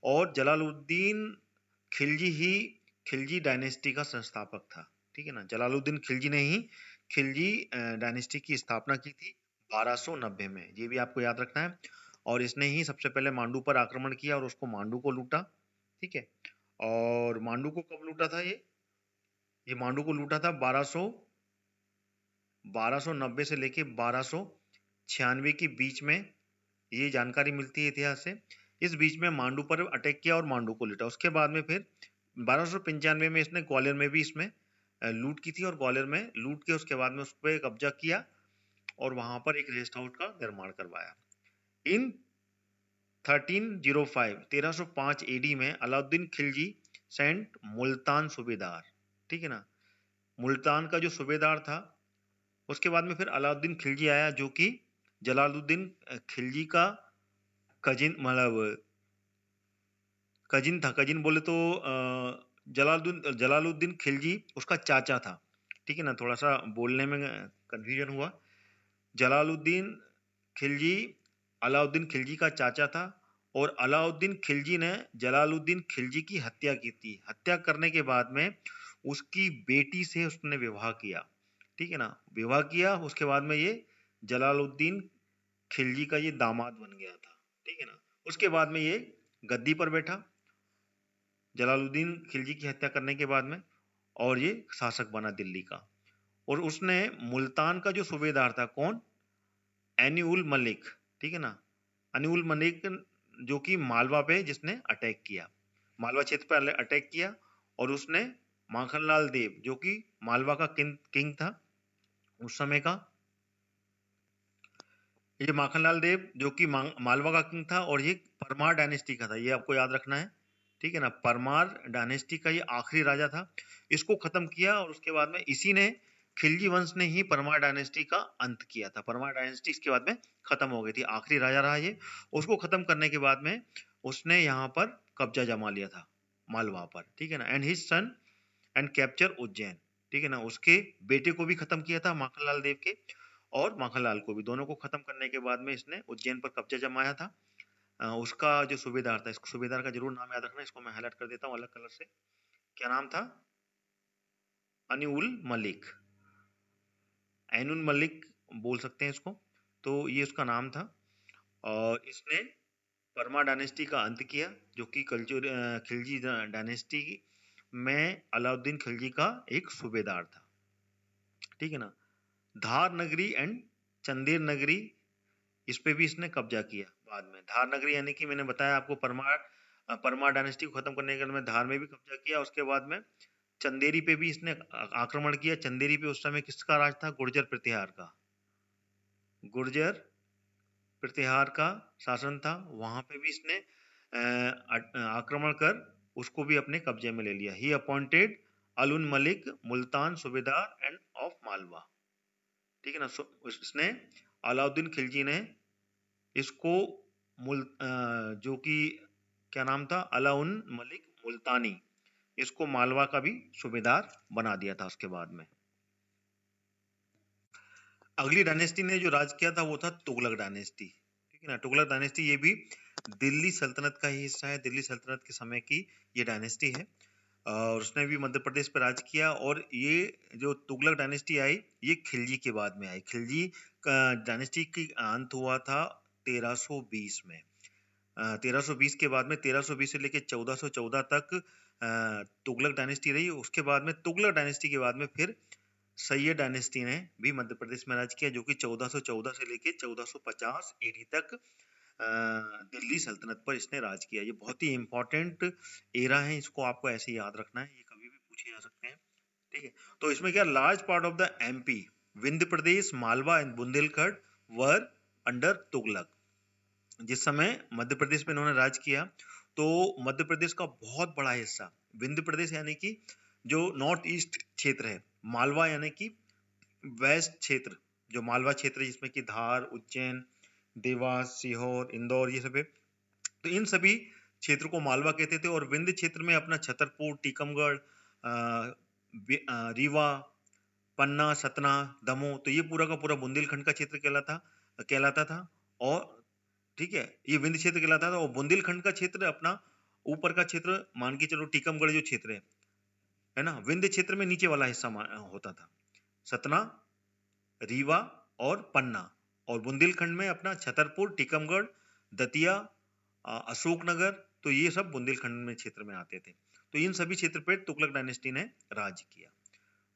और जलालुद्दीन खिलजी ही खिलजी डायनेस्टी का संस्थापक था, ठीक है ना। जलालुद्दीन खिलजी ने ही खिलजी डायनेस्टी की स्थापना की थी 1290 में। ये भी आपको याद रखना है। और इसने ही सबसे पहले मांडू पर आक्रमण किया और उसको मांडू को लूटा, ठीक है। और मांडू को कब लूटा था? ये मांडू को लूटा था 1290 से लेके 1296 के बीच में। ये जानकारी मिलती है इतिहास से। इस बीच में मांडू पर अटैक किया और मांडू को लूटा। उसके बाद में फिर 1295 में इसने ग्वालियर में भी इसमें लूट की थी और ग्वालियर में लूट के उसके बाद में उस पर कब्जा किया और वहां पर एक रेस्ट हाउस का निर्माण करवाया। इन 1305 एडी में अलाउद्दीन खिलजी सेंट मुल्तान सूबेदार, ठीक है ना। मुल्तान का जो सूबेदार था, उसके बाद में फिर अलाउद्दीन खिलजी आया जो कि जलालुद्दीन खिलजी का कजिन, मतलब कजिन था। कजिन बोले तो जलालुद्दीन खिलजी उसका चाचा था, ठीक है ना। थोड़ा सा बोलने में कंफ्यूजन हुआ। जलालुद्दीन खिलजी अलाउद्दीन खिलजी का चाचा था और अलाउद्दीन खिलजी ने जलालुद्दीन खिलजी की हत्या की थी। हत्या करने के बाद में उसकी बेटी से उसने विवाह किया, ठीक है ना। विवाह किया, उसके बाद में ये जलालुद्दीन खिलजी का ये दामाद बन गया था, ठीक है ना। उसके बाद में ये गद्दी पर बैठा जलालुद्दीन खिलजी की हत्या करने के बाद में, और ये शासक बना दिल्ली का। और उसने मुल्तान का जो सूबेदार था, कौन? एनी-उल मलिक, ठीक है ना। एनी-उल मलिक जो कि मालवा पे जिसने अटैक किया, मालवा क्षेत्र पर अटैक किया। और उसने माखनलाल देव जो कि मालवा का किंग था उस समय का, ये माखनलाल देव जो कि मालवा का किंग था और ये परमार डायनेस्टी का था, ये आपको याद रखना है। ठीक है ना। परमार डायनेस्टी का ये आखिरी राजा था, इसको खत्म किया और उसके बाद में इसी ने, खिलजी वंश ने ही परमार डायनेस्टी का अंत किया था। परमार डायनेस्टी इसके बाद में खत्म हो गई थी, आखिरी राजा रहा ये। उसको खत्म करने के बाद में उसने यहाँ पर कब्जा जमा लिया था मालवा पर, ठीक है ना। And his son and capture Ujjain, ठीक है ना। उसके बेटे को भी खत्म किया था, माखनलाल देव के, और माखनलाल को भी, दोनों को खत्म करने के बाद में इसने उज्जैन पर कब्जा जमाया था। उसका जो सूबेदार था, इस सूबेदार का जरूर नाम याद रखना, इसको मैं हाईलाइट कर देता हूँ अलग कलर से। क्या नाम था? अनिउल मलिक, ऐनुल मलिक बोल सकते हैं इसको। तो ये उसका नाम था और इसने परमार डायनेस्टी का अंत किया, जो कि खिलजी डायनेस्टी में अलाउद्दीन खिलजी का एक सूबेदार था, ठीक है ना। धार नगरी एंड चंदेर नगरी, इस पे भी इसने कब्जा किया बाद में। धार नगरी यानी कि मैंने बताया आपको, परमार डायनेस्टी को खत्म करने के लिए धार में भी कब्जा किया। उसके बाद में चंदेरी पे भी इसने आक्रमण किया। चंदेरी पे उस समय किसका राज था? गुर्जर प्रतिहार का, गुर्जर प्रतिहार का शासन था। वहां पे भी इसने आक्रमण कर उसको भी अपने कब्जे में ले लिया। ही अपॉइंटेड अलुन मलिक मुल्तान सूबेदार एंड ऑफ मालवा, ठीक है ना। इसने, अलाउद्दीन खिलजी ने इसको जो कि क्या नाम था, अलाउन मलिक मुल्तानी, इसको मालवा का भी सूबेदार बना दिया था उसके बाद में। अगली डायनेस्टी ने जो राज किया था वो था तुगलक डायनेस्टी, ठीक है ना। तुगलक डायनेस्टी ये भी दिल्ली सल्तनत का ही हिस्सा है, दिल्ली सल्तनत के समय की ये डायनेस्टी है और उसने भी मध्य प्रदेश पर राज किया। और ये जो तुगलक डायनेस्टी आई, ये खिलजी के बाद में आई। खिलजी डायनेस्टी की अंत हुआ था 1320 में। 1320 के बाद में, 1320 से लेकर 1414 तक तुगलक डायनेस्टी रही। उसके बाद में तुगलक डायनेस्टी के बाद में फिर सैयद डायनेस्टी ने भी मध्य प्रदेश में राज किया, जो कि 1414 से लेकर 1450 एडी तक दिल्ली सल्तनत पर इसने राज किया। ये बहुत ही इंपॉर्टेंट एरा है, इसको आपको ऐसे याद रखना है, ये कभी भी पूछे जा सकते हैं, ठीक है। तो इसमें क्या, large part of the MP, Vindhya Pradesh, Malwa and Bundelkhand were under Tughlaq. जिस समय मध्य प्रदेश में इन्होंने राज किया, तो मध्य प्रदेश का बहुत बड़ा हिस्सा, विंध्य प्रदेश यानी कि जो नॉर्थ ईस्ट क्षेत्र है, मालवा यानी कि वेस्ट क्षेत्र, जो मालवा क्षेत्र जिसमें कि धार, उज्जैन, देवास, सीहोर, इंदौर, ये सब है, तो इन सभी क्षेत्र को मालवा कहते थे। और विंध्य क्षेत्र में अपना छतरपुर, टीकमगढ़, रीवा, पन्ना, सतना, दमोह, तो ये पूरा का पूरा बुंदेलखंड का क्षेत्र कहलाता था। और ठीक है, ये विंध्य क्षेत्र कहलाता था। और बुंदेलखंड का क्षेत्र अपना ऊपर का क्षेत्र मान के चलो, टीकमगढ़ जो क्षेत्र है ना, विंध्य क्षेत्र में नीचे वाला हिस्सा होता था, सतना, रीवा और पन्ना। और बुंदेलखंड में अपना छतरपुर, टीकमगढ़, दतिया, अशोकनगर, तो ये सब बुंदेलखंड में क्षेत्र में आते थे। तो इन सभी क्षेत्र पर तुगलक डायनेस्टी ने राज किया।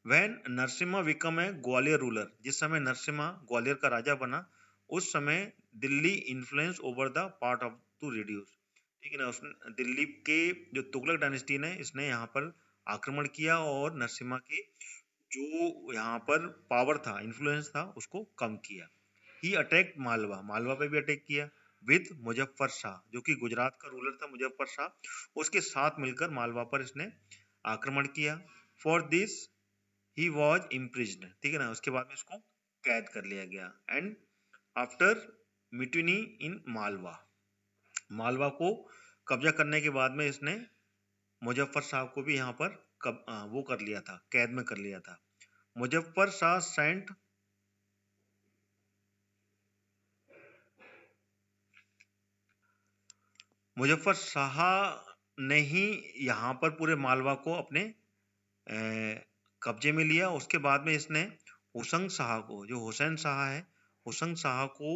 वैन नरसिम्हा विकम है ग्वालियर रूलर, जिस समय नरसिम्हा ग्वालियर का राजा बना, उस समय Delhi influence over the part of to reduce, ठीक है ना। उसने दिल्ली के जो तुगलक डायनेस्टी ने, इसने यहाँ पर आक्रमण किया और नरसिम्हा के जो यहाँ पर पावर था, इन्फ्लुएंस था, उसको कम किया। ही अटैक मालवा, मालवा पे भी अटैक किया विद मुजफ्फर शाह, जो कि गुजरात का रूलर था मुजफ्फर शाह, उसके साथ मिलकर मालवा पर इसने आक्रमण किया। फॉर दिस ही वॉज इम्प्रिज्ड, ठीक है ना। उसके बाद में इसको कैद कर लिया गया। एंड आफ्टर मिटनी इन मालवा, मालवा को कब्जा करने के बाद में इसने मुजफ्फर शाह को भी यहाँ पर वो कर लिया था, कैद में कर लिया था। मुजफ्फर शाह सेंट मुजफ्फर शाह ने ही यहाँ पर पूरे मालवा को अपने कब्जे में लिया। उसके बाद में इसने हुसंग शाह को, जो हुसैन शाह है, हुसंग शाह को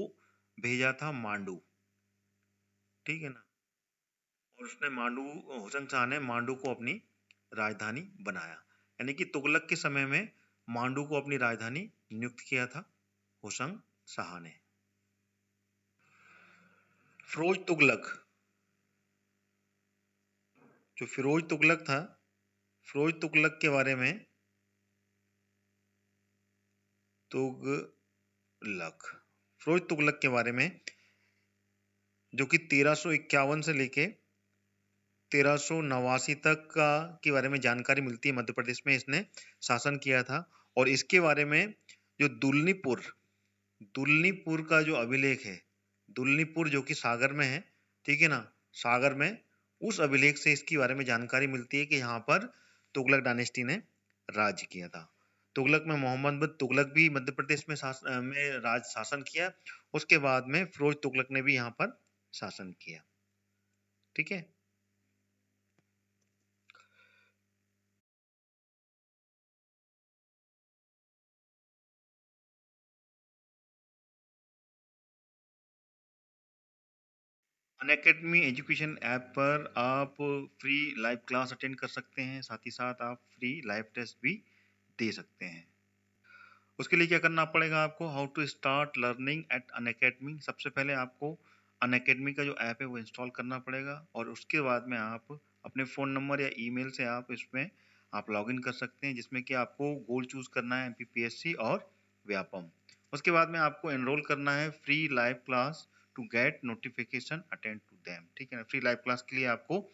भेजा था मांडू, ठीक है ना। और उसने हुसैन शाह ने मांडू को अपनी राजधानी बनाया, यानी कि तुगलक के समय में मांडू को अपनी राजधानी नियुक्त किया था हुसंग शाह ने। फिरोज तुगलक, जो फिरोज तुगलक था, फिरोज तुगलक के बारे में, तुगलक, फिरोज तुगलक के बारे में, जो कि 1351 से लेके 1389 तक का के बारे में जानकारी मिलती है। मध्य प्रदेश में इसने शासन किया था। और इसके बारे में जो दुलनीपुर का जो अभिलेख है, दुलनीपुर जो कि सागर में है, ठीक है ना, सागर में, उस अभिलेख से इसके बारे में जानकारी मिलती है कि यहाँ पर तुगलक डायनेस्टी ने राज किया था। तुगलक में मोहम्मद बिन तुगलक भी मध्य प्रदेश में राज शासन किया। उसके बाद में फिरोज तुगलक ने भी यहाँ पर शासन किया। ठीक है। अनअकैडमी एजुकेशन ऐप पर आप फ्री लाइव क्लास अटेंड कर सकते हैं, साथ ही साथ आप फ्री लाइव टेस्ट भी दे सकते हैं। उसके लिए क्या करना पड़ेगा आपको? How to start learning at Unacademy. सबसे पहले आपको अनअकैडमी का जो ऐप है वो इंस्टॉल करना पड़ेगा, और उसके बाद में आप अपने फ़ोन नंबर या ईमेल से आप इसमें आप लॉगिन कर सकते हैं, जिसमें कि आपको गोल चूज करना है एमपीपीएससी और व्यापम। उसके बाद में आपको एनरोल करना है free live class to get notification attend to them. ठीक है ना, फ्री लाइव क्लास के लिए आपको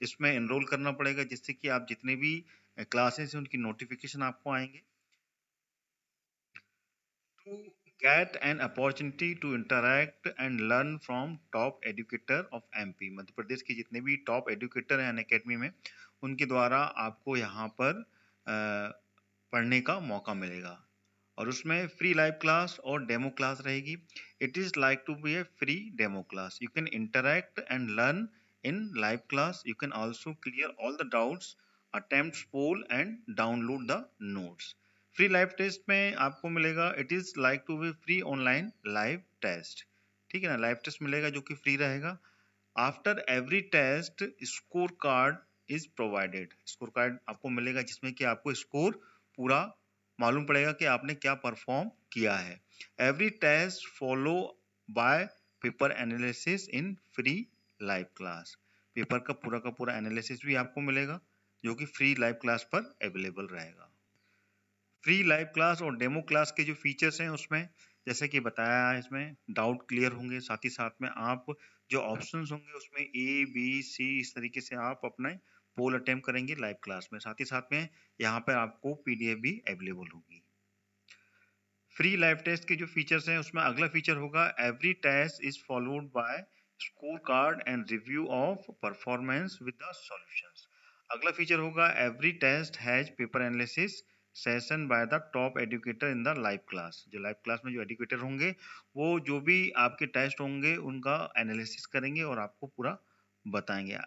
इसमें एनरोल करना पड़ेगा, जिससे कि आप जितने भी क्लासेस हैं उनकी नोटिफिकेशन आपको आएंगे। To get an opportunity to interact and learn from top educator of MP। Madhya Pradesh के जितने भी टॉप एजुकेटर हैं अनअकैडमी में, उनके द्वारा आपको यहाँ पर पढ़ने का मौका मिलेगा। और उसमें फ्री लाइव क्लास और डेमो क्लास रहेगी। It is like to be a free demo class. You can interact and learn in live class. You can also clear all the doubts, attempt poll and download the notes. Free live test में आपको मिलेगा, it is like to be free online live test. ठीक है ना, लाइव टेस्ट मिलेगा जो कि फ्री रहेगा। After every test score card is provided. Score card आपको मिलेगा, जिसमें कि आपको स्कोर पूरा मालूम पड़ेगा कि आपने क्या परफॉर्म किया है। Every test follow by paper analysis in free live class. Paper का पूरा एनालिसिस भी आपको मिलेगा, जो कि फ्री लाइव क्लास पर अवेलेबल रहेगा। फ्री लाइव क्लास और डेमो क्लास के जो फीचर्स हैं उसमें, जैसे कि बताया है, इसमें डाउट क्लियर होंगे, साथ ही साथ में आप जो ऑप्शंस होंगे उसमें ए बी सी इस तरीके से आप अपने पोल अटेम्प्ट करेंगे लाइव क्लास में। साथ ही साथ में यहाँ पर आपको पीडीएफ भी अवेलेबल होगी। फ्री लाइव टेस्ट के जो फीचर्स हैं उसमें अगला फीचर होगा, every test is followed by score card and review of performance with the solutions. अगला फीचर होगा, every test has paper analysis session by the top educator in the live class. जो लाइव क्लास में जो एजुकेटर होंगे वो जो भी आपके टेस्ट होंगे उनका एनालिसिस करेंगे और आपको पूरा बताएंगे।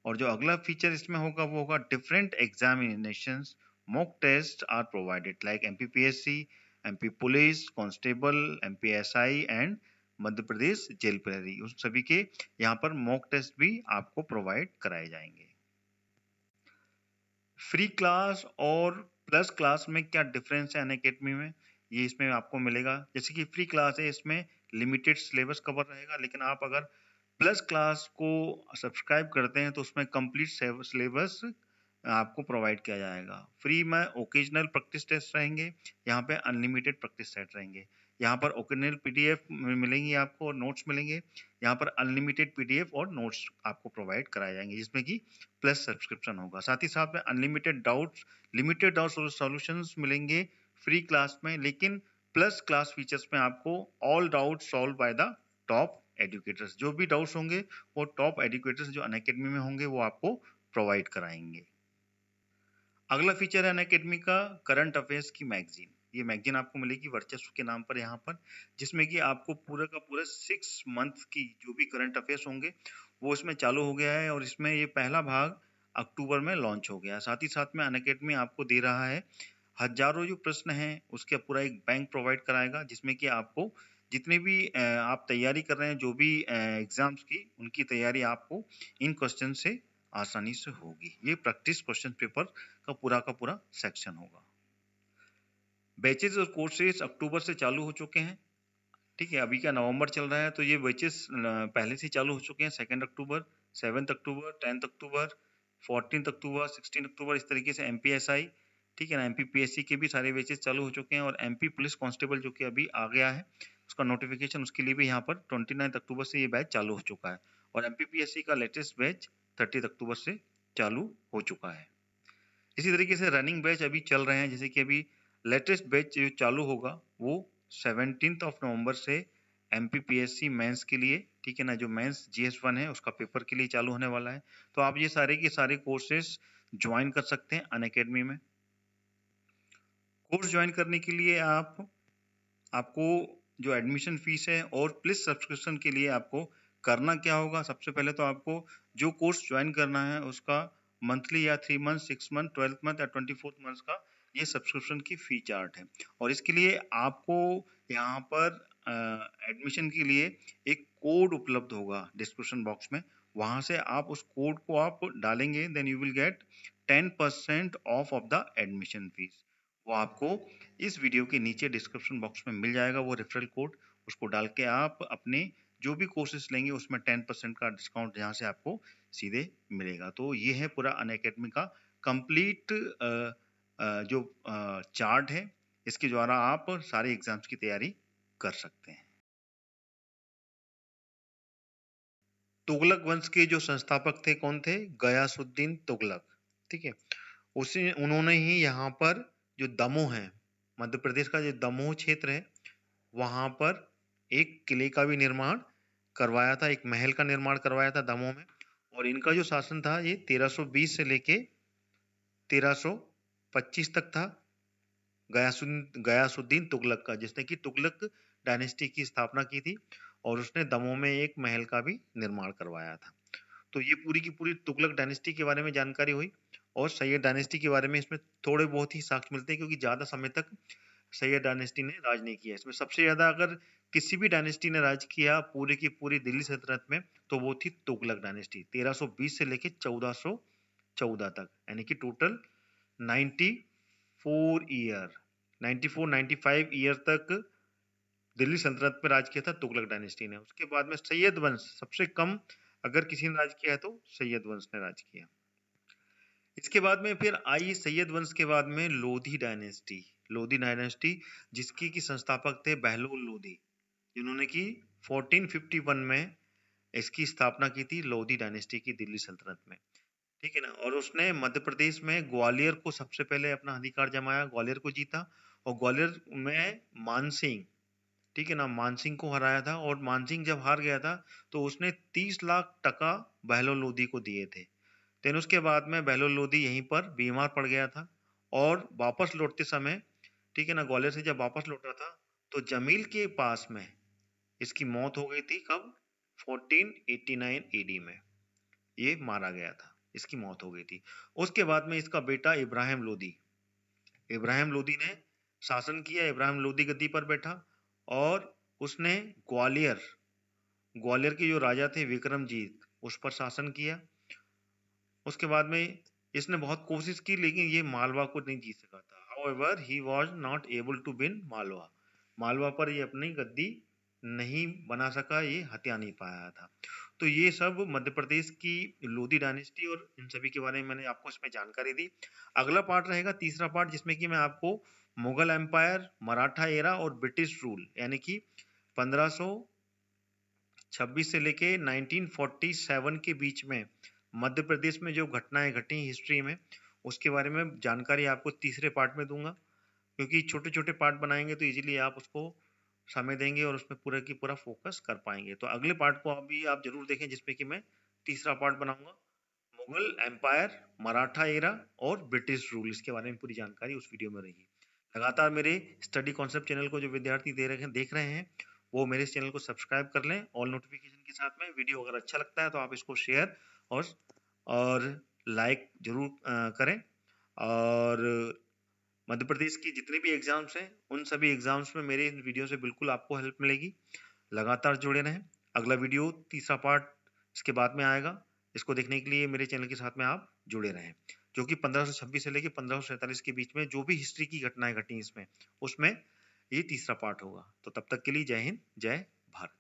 और जो अगला फीचर इसमें होगा वो होगा, different examinations mock test are provided like MPPSC, MP police constable, MPSI and Madhya Pradesh जेल प्रहरी। उस सभी के यहाँ पर मॉक टेस्ट भी आपको प्रोवाइड कराए जाएंगे। फ्री क्लास और प्लस क्लास में क्या डिफरेंस है अनअकैडमी में, ये इसमें आपको मिलेगा। जैसे कि फ्री क्लास है, इसमें लिमिटेड सिलेबस कवर रहेगा, लेकिन आप अगर प्लस क्लास को सब्सक्राइब करते हैं तो उसमें कंप्लीट सिलेबस आपको प्रोवाइड किया जाएगा। फ्री में ओकेजनल प्रैक्टिस टेस्ट रहेंगे, यहाँ पे अनलिमिटेड प्रैक्टिस सेट रहेंगे। यहाँ पर ओकेजनल पीडीएफ मिलेंगी आपको और नोट्स मिलेंगे। यहाँ पर अनलिमिटेड पीडीएफ और नोट्स आपको प्रोवाइड कराए जाएंगे, जिसमें कि प्लस सब्सक्रिप्शन होगा। साथ ही साथ में unlimited doubts, limited doubts solutions मिलेंगे फ्री क्लास में, लेकिन प्लस क्लास फीचर्स में आपको all doubt solve by the top educators. जो भी डाउट्स होंगे वो टॉप एजुकेटर्स जो अनअकैडमी में होंगे वो आपको प्रोवाइड कराएंगे। अगला फीचर है अनअकैडमी का करंट अफेयर्स की मैगजीन। ये मैगजीन आपको मिलेगी वर्चस्व के नाम पर यहाँ पर, जिसमें कि आपको पूरा का पूरा 6 मंथ की जो भी करंट अफेयर्स होंगे वो इसमें चालू हो गया है, और इसमें ये पहला भाग अक्टूबर में लॉन्च हो गया। साथ ही साथ में अनअकैडमी आपको दे रहा है हजारों जो प्रश्न हैं उसका पूरा एक बैंक प्रोवाइड कराएगा, जिसमें कि आपको जितने भी आप तैयारी कर रहे हैं जो भी एग्जाम्स की, उनकी तैयारी आपको इन क्वेश्चन से आसानी से होगी। ये प्रैक्टिस क्वेश्चन पेपर का पूरा सेक्शन होगा। बैचेस और कोर्सेज अक्टूबर से चालू हो चुके हैं। ठीक है, अभी का नवंबर चल रहा है तो ये बैचेस पहले से चालू हो चुके हैं। 2 अक्टूबर, 7 अक्टूबर, 10 अक्टूबर, 14 अक्टूबर, 16 अक्टूबर, इस तरीके से एमपीएसआई, ठीक है ना, एमपीपीएससी के भी सारे बैचेस चालू हो चुके हैं। और एमपी पुलिस कांस्टेबल जो कि अभी आ गया है उसका नोटिफिकेशन, उसके लिए भी यहाँ पर 29 अक्टूबर से ये बैच चालू हो चुका है। और एमपीपीएससी का लेटेस्ट बैच 30 अक्टूबर से चालू हो चुका है। इसी तरीके से रनिंग बैच अभी चल रहे हैं, जैसे कि अभी लेटेस्ट बैच जो चालू होगा वो 17 नवंबर से MPPSC मेंस के लिए, ठीक है ना, जो मेंस GS1 है उसका पेपर के लिए चालू होने वाला है। तो आप ये सारे के सारे कोर्सेज ज्वाइन कर सकते हैं अनअकैडमी में। कोर्स ज्वाइन करने के लिए आपको जो एडमिशन फीस है और प्लस सब्सक्रिप्शन के लिए आपको करना क्या होगा, सबसे पहले तो आपको जो कोर्स ज्वाइन करना है उसका मंथली या 3 मंथ, 6 मंथ, 12 मंथ या 24 मंथ का ये सब्सक्रिप्शन की फी चार्ट है। और इसके लिए आपको यहाँ पर एडमिशन के लिए एक कोड उपलब्ध होगा डिस्क्रिप्शन बॉक्स में, वहां से आप उस कोड को आप डालेंगे, then you will get 10% off the admission fees. वो आपको इस वीडियो के नीचे डिस्क्रिप्शन बॉक्स में मिल जाएगा, वो रेफरल कोड, उसको डाल के आप अपने जो भी कोर्सेज लेंगे उसमें 10% का डिस्काउंट यहाँ से आपको सीधे मिलेगा। तो ये है पूरा अनअकैडमी का कंप्लीट जो चार्ट है, इसके द्वारा आप सारे एग्जाम्स की तैयारी कर सकते हैं। तुगलक वंश के जो संस्थापक थे कौन थे? गयासुद्दीन तुगलक, ठीक है। उन्होंने ही यहाँ पर जो दमोह है, मध्य प्रदेश का जो दमोह क्षेत्र है, वहां पर एक किले का भी निर्माण करवाया था, एक महल का निर्माण करवाया था दमोह में। और इनका जो शासन था ये 1320 से लेके 1325 तक था, गयासुद्दीन तुगलक का, जिसने कि तुगलक डायनेस्टी की स्थापना की थी और उसने दमोह में एक महल का भी निर्माण करवाया था। तो ये पूरी की पूरी तुगलक डायनेस्टी के बारे में जानकारी हुई। और सैयद डायनेस्टी के बारे में इसमें थोड़े बहुत ही साक्ष्य मिलते हैं, क्योंकि ज्यादा समय तक सैयद डायनेस्टी ने राज नहीं किया। इसमें सबसे ज्यादा अगर किसी भी डायनेस्टी ने राज किया पूरी की पूरी दिल्ली सल्तनत में तो वो थी तुगलक डायनेस्टी, 1320 से लेके 1414 तक, यानी कि टोटल 94 ईयर 95 ईयर तक दिल्ली सल्तनत में राज किया था तुगलक डायनेस्टी ने। उसके बाद में सैयद वंश, सबसे कम अगर किसी ने राज किया है तो सैयद वंश ने राज किया। इसके बाद में फिर आई सैयद वंश के बाद में लोधी डायनेस्टी। लोधी डायनेस्टी जिसकी की संस्थापक थे बहलोल लोधी, जिन्होंने की 1451 में इसकी स्थापना की थी, लोधी डायनेस्टी की दिल्ली सल्तनत में, ठीक है ना। और उसने मध्य प्रदेश में ग्वालियर को सबसे पहले अपना अधिकार जमाया, ग्वालियर को जीता, और ग्वालियर में मानसिंह, ठीक है ना, मानसिंह को हराया था। और मानसिंह जब हार गया था तो उसने 30 लाख टका बहलोल लोधी को दिए थे। देन उसके बाद में बहलोल लोधी यहीं पर बीमार पड़ गया था और वापस लौटते समय, ठीक है ना, ग्वालियर से जब वापस लौट रहा था तो जमील के पास में इसकी मौत हो गई थी। कब? 1489 AD में ये मारा गया था, इसकी मौत हो गई थी। उसके बाद में इसका बेटा इब्राहिम लोधी ने शासन किया। इब्राहिम लोधी गद्दी पर बैठा और उसने ग्वालियर के जो राजा थे विक्रमजीत, उस पर शासन किया। उसके बाद में इसने बहुत कोशिश की लेकिन ये मालवा को नहीं जीत सका था। However, he was not able to win Malwa. Malwa पर ये अपनी गद्दी नहीं बना सका, ये हत्या नहीं पाया था। तो ये सब मध्य प्रदेश की लोधी डायनेस्टी और इन सभी के बारे में मैंने आपको इसमें जानकारी दी। अगला पार्ट रहेगा तीसरा पार्ट, जिसमें कि मैं आपको मुगल एम्पायर, मराठा एरा और ब्रिटिश रूल, यानी कि 1526 से लेके 1947 के बीच में मध्य प्रदेश में जो घटनाएं घटी हिस्ट्री में, उसके बारे में जानकारी आपको तीसरे पार्ट में दूंगा। क्योंकि छोटे छोटे पार्ट बनाएंगे तो इजीली आप उसको समय देंगे और उसमें पूरा की पूरा फोकस कर पाएंगे। तो अगले पार्ट को अभी आप जरूर देखें, जिसमें कि मैं तीसरा पार्ट बनाऊंगा, मुगल एम्पायर, मराठा एरा और ब्रिटिश रूल, इसके बारे में पूरी जानकारी उस वीडियो में रहेगी। लगातार मेरे स्टडी कॉन्सेप्ट चैनल को जो विद्यार्थी देख रहे हैं वो मेरे इस चैनल को सब्सक्राइब कर लें ऑल नोटिफिकेशन के साथ में। वीडियो अगर अच्छा लगता है तो आप इसको शेयर और लाइक जरूर करें। और मध्य प्रदेश की जितने भी एग्जाम्स हैं उन सभी एग्जाम्स में मेरे इन वीडियो से बिल्कुल आपको हेल्प मिलेगी। लगातार जुड़े रहें। अगला वीडियो तीसरा पार्ट इसके बाद में आएगा, इसको देखने के लिए मेरे चैनल के साथ में आप जुड़े रहें। जो कि 1526 से लेकर 1547 के बीच में जो भी हिस्ट्री की घटनाएं घटी इसमें, उसमें ये तीसरा पार्ट होगा। तो तब तक के लिए जय हिंद, जय भारत।